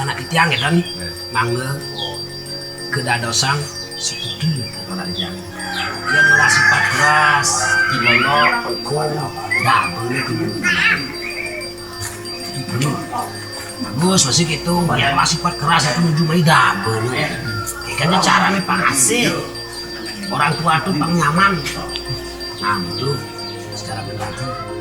anak itiang kan mangga kedadosang seputu orang yang malah sifat keras dibono kong dah boleh kebunuh bagus masih gitu yang malah sifat keras itu menjumpai dah boleh kayaknya caranya pasti orang tua tuh pang nyaman nah itu secara pribadi.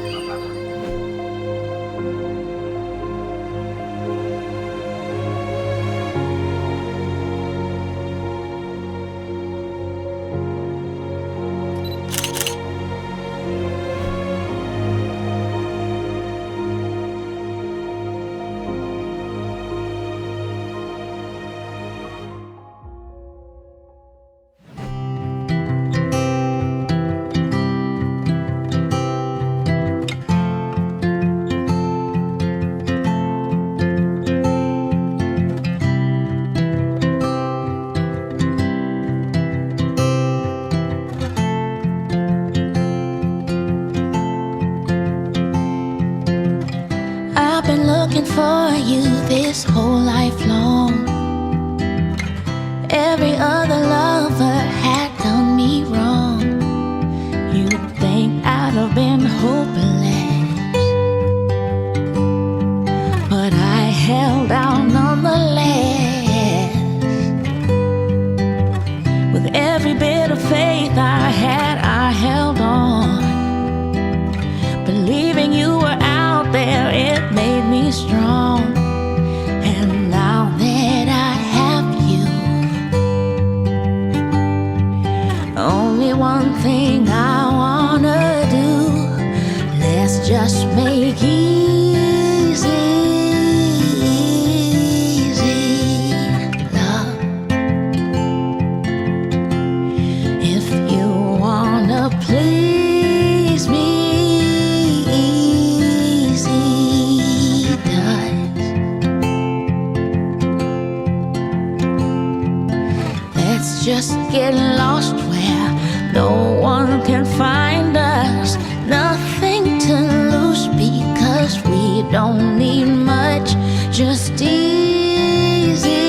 Looking for you this whole life long. Every other lover had done me wrong. You'd think I'd have been hopeless, but I held out nonetheless. With every bit of faith I had, I held on, believing you were out there. It made me strong, and now that I have you, only one thing I wanna do, let's just make easy love. If you wanna please me, just get lost where no one can find us. Nothing to lose because we don't need much. Just easy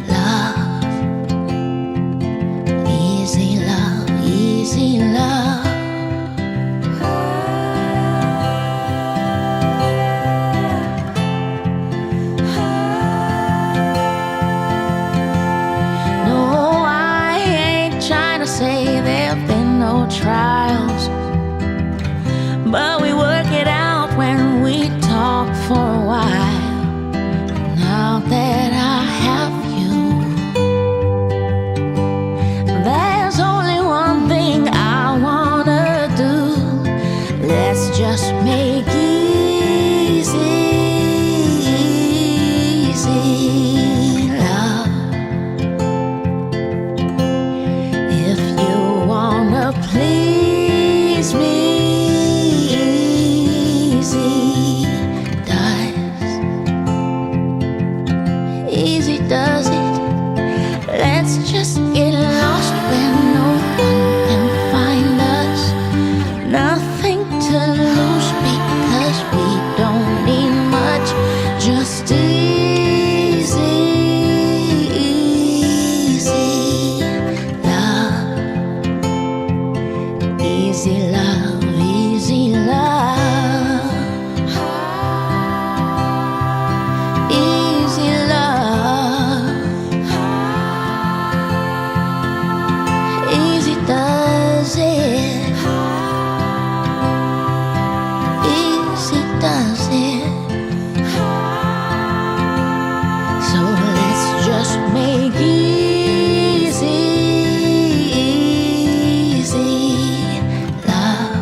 love. Easy love, easy love. Say there've been no trials, but we work it out when we talk for a while. Now that I have you, there's only one thing I wanna do. Let's just make easy love. Please me, easy does it. Let's just get lost where no one can find us. Nothing to lose because we don't need much. Just easy love. Easy love, easy love. Easy love. Easy does it. Easy does it. So let's just make easy love.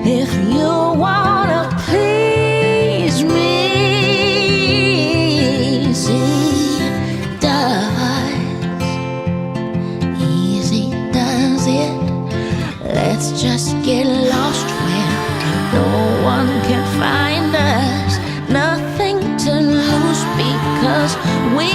If you wanna please me, easy does it. Let's just get lost where no one can find us. Nothing to lose because we